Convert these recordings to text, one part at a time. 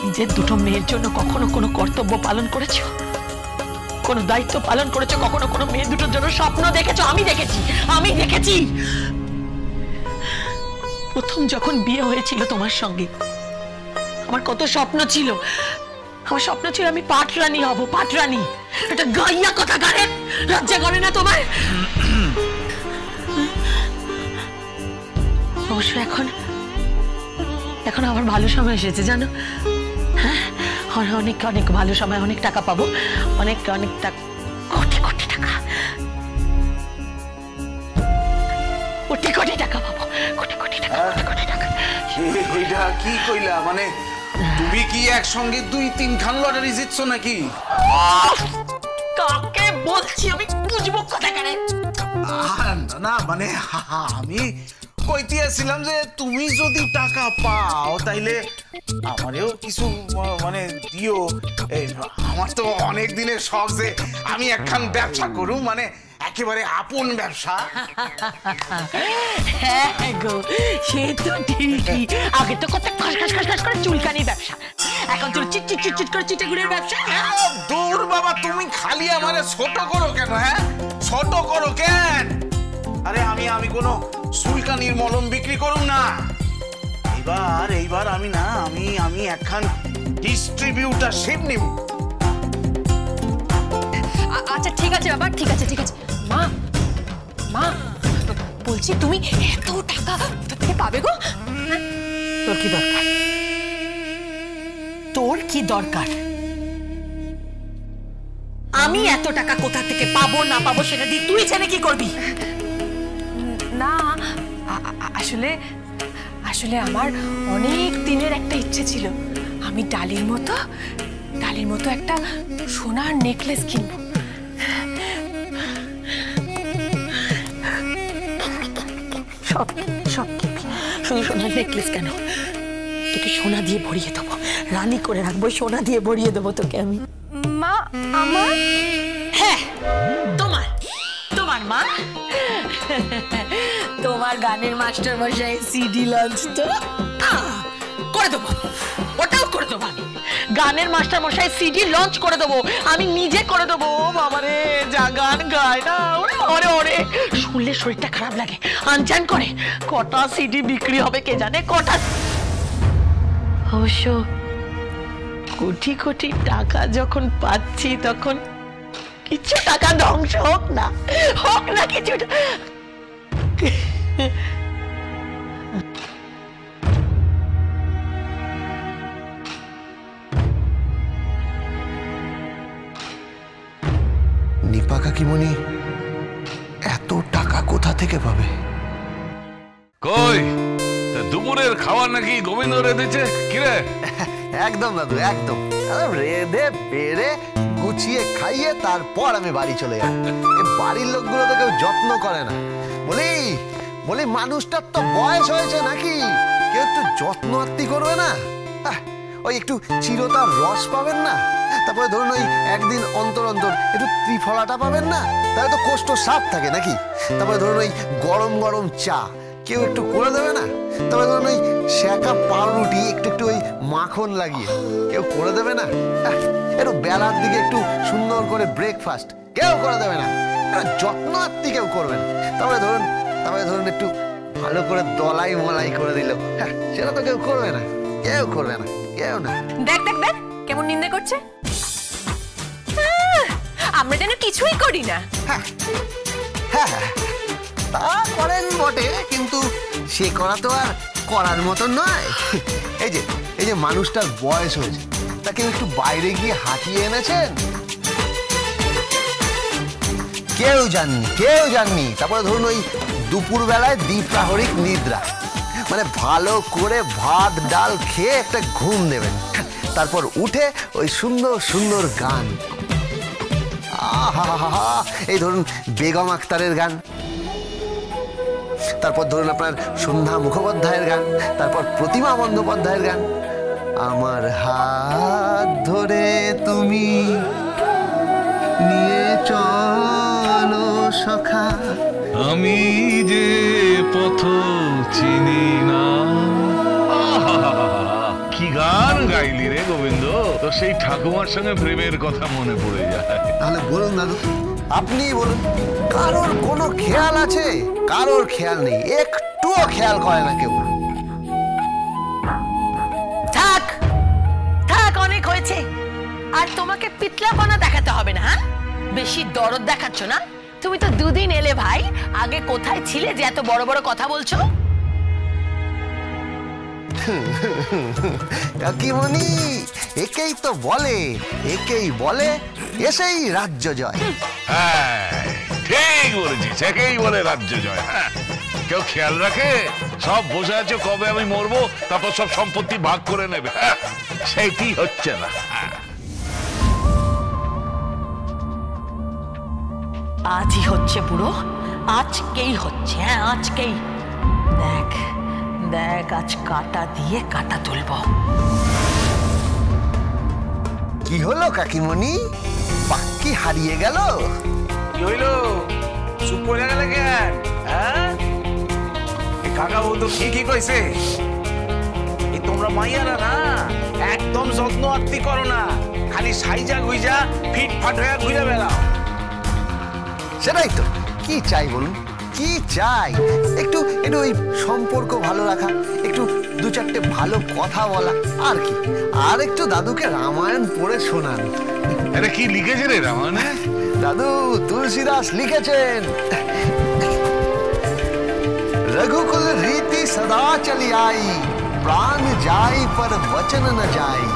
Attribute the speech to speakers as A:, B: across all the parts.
A: নিজের দুটো মেয়ের জন্য কখনো কোনো কর্তব্য পালন করেছো, কোনো দায়িত্ব পালন করেছো, কখনো কোনো মেয়ে দুটোর জন্য স্বপ্ন দেখেছো? আমি দেখেছি। প্রথম যখন বিয়ে হয়েছিল তোমার সঙ্গে আমার কত স্বপ্ন ছিল। আমার স্বপ্ন ছিল আমি পাটরানী হব, পাটরানী। এটা গাইয়া কথা গারে, লজ্জা করে না তোমার? অবশ্য এখন আমার ভালো সময় এসেছে জানো। হ্যাঁ, অনেক অনেক ভালো সময়, অনেক টাকা পাবো, অনেক অনেক টাকা, কোটি কোটি টাকা, কোটি কোটি টাকা পাবো, কোটি কোটি টাকা, কোটি কোটি টাকা।
B: এইটা কি কইলা? মানে তুমি কি একসঙ্গে 2-3 খান লটারি জিতছো নাকি?
A: কাকে বলছি আমি বুঝবো কথা কারে?
B: না মানে আমি কইতেছিলাম যে তুমি যদি টাকা পাও তাইলে আমারেও কিছু মানে দিও। আমার তো অনেক দিনের শখ যে আমি একখান ব্যবসা করুম, মানে একেবারে আপন ব্যবসা।
A: হ্যাঁ গো, সে তো ঠিকই। আগে তো কত খাস খাস খাস খাস করে চুলকানির ব্যবসা, এখন তো চিট চিট চিট চিট করে চিটাগুড়ির ব্যবসা।
B: দূর বাবা, তুমি খালি আমারে ছোট করো কেন? হ্যাঁ, ছোট করো কেন? আরে আমি কোনো চুলকানির মলম বিক্রি করুম না। এইবার আমি একখান ডিস্ট্রিবিউটারশিপ নিব।
C: আচ্ছা ঠিক আছে বাবা, ঠিক আছে। মা বলছি তুমি এত টাকা কোথা থেকে পাবে গো?
A: তোর কি দরকার? আমি এত টাকা কোথা থেকে পাবো না পাবো সেটা দিয়ে তুই জেনে কি করবি?
C: না আসলে আমার অনেক দিনের একটা ইচ্ছে ছিল, আমি ডালির মতো একটা সোনার নেকলেস কিনবো।
A: সব শুধু সোনার নেকলেস কেন, তোকে সোনা দিয়ে ভরিয়ে দেবো, রানী করে রাখবো, সোনা দিয়ে ভরিয়ে দেবো তোকে আমি।
C: মা আমার?
A: হ্যাঁ, তোমার মা, তোমার গানের মাস্টার মশাই সিডি লঞ্চ তো করে দেবো, ওটাও করে দেবো আমি। গানের মাস্টার মশাই সিডি লঞ্চ করে দেবো, আমি নিজে করে দেবো। বাবারে, যা গান গায় না, ওরে শুনলে শরীরটা খারাপ লাগে, আনচান করে। কটা সিডি বিক্রি হবে কে জানে, কটা। অবশ্য কোটি কোটি টাকা যখন পাচ্ছি তখন কিছু টাকা ধ্বংস হোক না কিছুটা।
D: নিপা কাকিমণি এত টাকা কোথা থেকে পাবে?
E: কই দুপুরের খাওয়া নাকি গোবিন্দ রেঁধেছে? কিরে?
D: একদম দাদু, একদম রেঁধে বেড়ে গুছিয়ে খাইয়ে তারপর আমি বাড়ি চলে যাই। বাড়ির লোকগুলো তো কেউ যত্ন করে না। বলি মানুষটার তো বয়স হয়েছে নাকি, কেউ একটু যত্ন আত্তি করবে না? ওই একটু চিরতার রস পাবেন না, তারপরে ধরুন ওই একদিন অন্তর অন্তর একটু ত্রিফলাটা পাবেন না, তাহলে তো কোষ্ঠ সাফ থাকে নাকি? তারপরে ধরুন ওই গরম গরম চা কেউ একটু করে দেবে না? তারপরে ধরুন ওই সেকা পাউরুটি একটু ওই মাখন লাগিয়ে কেউ করে দেবে না? একটু বেলার দিকে একটু সুন্দর করে ব্রেকফাস্ট কেউ করে দেবে না? যত্ন আত্মি কেউ করবেন? তারপরে ধরুন একটু ভালো করে দলাই মলাই করে দিল, সেটা তো কেউ করবে না, কেউ না।
C: দেখ কেমন নিন্দে করছে। আমরা যেন কিছুই করি না।
D: হ্যাঁ, তা করেন বটে, কিন্তু সে করা তো আর করার মতো নয়। এই যে মানুষটার বয়স হয়েছে, তাকে একটু বাইরে গিয়ে হাঁটিয়ে এনেছেন? কেউ জাননি। তারপরে ধরুন ওই দুপুর বেলায় দ্বিপ্রাহরিক নিদ্রা, মানে ভালো করে ভাত ডাল খেয়ে একটা ঘুম দেবেন, তারপর উঠে ওই সুন্দর সুন্দর গান। এই ধরুন বেগম আক্তারের গান, তারপর ধরুন আপনার সন্ধ্যা মুখোপাধ্যায়ের গান, তারপর প্রতিমা বন্দ্যোপাধ্যায়ের গান। আমার হাত ধরে তুমি নিয়ে চলো সখা,
E: আমি যে পথ চিনি না। কি গান গাইলি রে! গোবিন্দ, তো সেই ঠাকুমার সঙ্গে প্রেমের কথা মনে পড়ে যায়।
D: তাহলে বলুন দাদু, আপনিই বলুন, কারোর কোনো খেয়াল আছে? কারোর খেয়াল নেই, একটুও খেয়াল করে না কেউ।
A: থাক থাক, অনেক হয়েছে। আর তোমাকে পিতলাপনা দেখাতে হবে না। হ্যাঁ, বেশি দরদ দেখাচ্ছ না। তুমি তো দুদিন এলে ভাই, আগে কোথায় ছিলে যে এত বড় বড় কথা বলছো?
D: কাকিমণি, একেই তো বলে, একেই বলে এসেই রাজ্য জয়।
E: হ্যাঁ, ঠিক বলেছিস, একেই বলে রাজ্য জয়। হ্যাঁ, কেউ খেয়াল রাখে? সব বসে আছে কবে আমি মরবো, তারপর সব সম্পত্তি ভাগ করে নেবে। হ্যাঁ, সেইটি হচ্ছে না।
A: আজই হচ্ছে বুড়ো, আজকেই হচ্ছে। হ্যাঁ, আজকেই। দেখ দেখ, আজ কাটা দিয়ে কাটা তুলবো।
D: কি হলো কাকিমণি, বাক্কি হারিয়ে গেল?
B: কি হইলো? চুপ করে গেলে কেন? হ্যাঁ, কাকা বউ তো ঠিকই কইছে। এই তোমরা মাইয়ারা না একদম যত্ন আত্মি করো না, খালি সাইজা গুইজা ফিটফাট হয়ে ঘুরে বেড়াও।
D: সেটাই তো, কি চাই বলুন, কি চাই? একটু একটু ওই সম্পর্ক ভালো রাখা, একটু দু চারটে ভালো কথা বলা, আর কি। আর একটু দাদুকে রামায়ণ পড়ে শোনান।
E: আরে কি লিখেছে রে রামায়ণে?
D: দাদু তুলসীদাস লিখেছেন, रघुकुल रीति सदा चली आई, प्राण जाई पर वचन न जाई।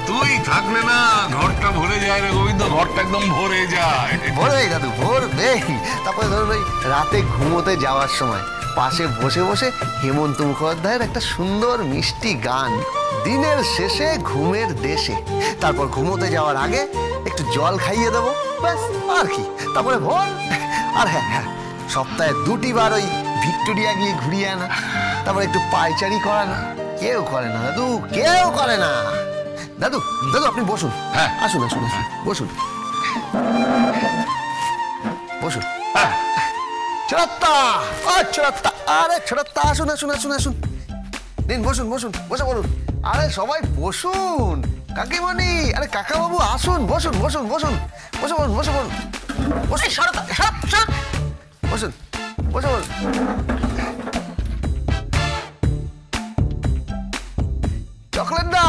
E: তুই থাকলে না ঘরটা ভরে যায় রে গোবিন্দ, ঘরটা একদম ভরে যায়।
D: ভরবেই দাদু, ভরবেই। তারপরে ধরুন ওই রাতে ঘুমোতে যাওয়ার সময় পাশে বসে বসে হেমন্ত মুখোপাধ্যায়ের একটা সুন্দর মিষ্টি গান, দিনের শেষে ঘুমের দেশে। তারপর ঘুমোতে যাওয়ার আগে একটু জল খাইয়ে দেবো, ব্যাস, আর কি। তারপরে ভোর। আর হ্যাঁ হ্যাঁ, সপ্তাহে 2টি বার ওই ভিক্টোরিয়া গিয়ে ঘুরিয়ে আনা, তারপর একটু পায়চারি করানো। কেউ করে না দাদু, কেউ করে না। দাদু দাদু আপনি বসুন।
E: হ্যাঁ,
D: আসুন আসুন আসুন, বসুন বসুন। ছোড়াত্তা, ও ছোড়াত্তা, আরে ছোড়াত্তা, আসুন আসুন আসুন আসুন, নিন বসুন বসুন, বসে বলুন। আরে সবাই বসুন। কাকিমণি, আরে কাকাবাবু আসুন, বসুন বসুন বসুন, বসে বলুন, বসে বলুন, বসে বসুন, বসে বলুন। চকলেট না,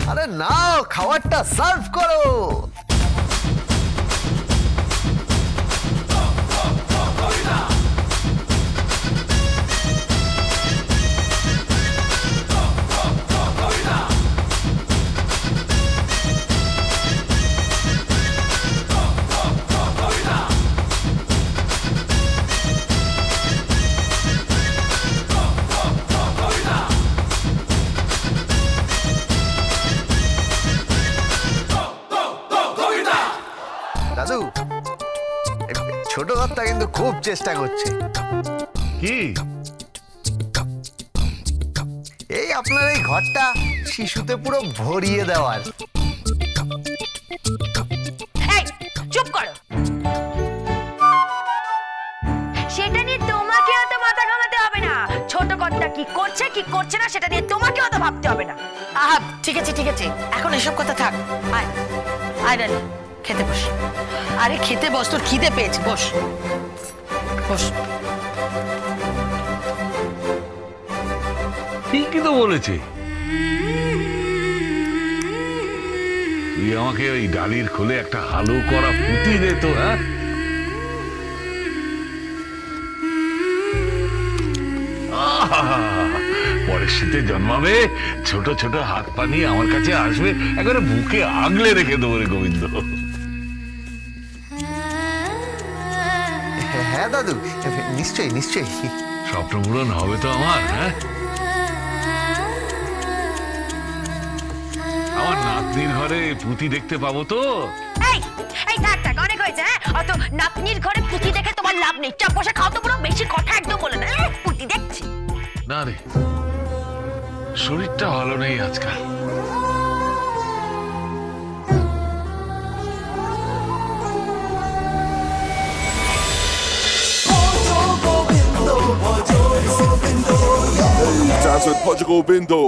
D: আরে নাও, খাবারটা সার্ভ করো। দাদু, ছোট ঘরটা কিন্তু খুব চেষ্টা করছে।
E: কি?
D: এই আপনার এই ঘরটা শিশুতে পুরো ভরিয়ে দেওয়ার।
F: এই চুপ করো, সেটা নিয়ে তোমাকে অত মাথা ঘামাতে হবে না। ছোট কর্তা কি করছে কি করছে না সেটা নিয়ে তোমাকে অত ভাবতে হবে না।
A: আহা, ঠিক আছে ঠিক আছে, এখন এসব কথা থাক। আয় আয় রানী, খেতে বস। আরে খেতে বস, তোর খিদে পেয়েছে, বস বস।
E: ঠিকই তো বলেছে। তুই আমাকে ওই ডালির খোলে একটা হালু করা পুঁতি দে তো। হ্যাঁ, পরের শীতে জন্মাবে, ছোট ছোট হাত পা নিয়ে আমার কাছে আসবে, একেবারে বুকে আগলে রেখে দেবো রে গোবিন্দ।
D: হ্যাঁ দাদু, নিশ্চয়ই নিশ্চয়ই।
E: স্বপ্ন পূরণ হবে তো আমার। হ্যাঁ, আমার নাতনির ঘরে পুঁতি দেখতে পাবো তো?
F: এই এই থাক থাক, অনেক হয়েছে। হ্যাঁ, অত নাতনির ঘরে পুঁতি দেখে তোমার লাভ নেই। চাপ বসে খাও তো, পুরো বেশি কথা একদম বলে না। পুঁতি দেখছি
E: না রে, শরীরটা ভালো নেই আজকাল।
G: Hey, time with Portugal Bindo.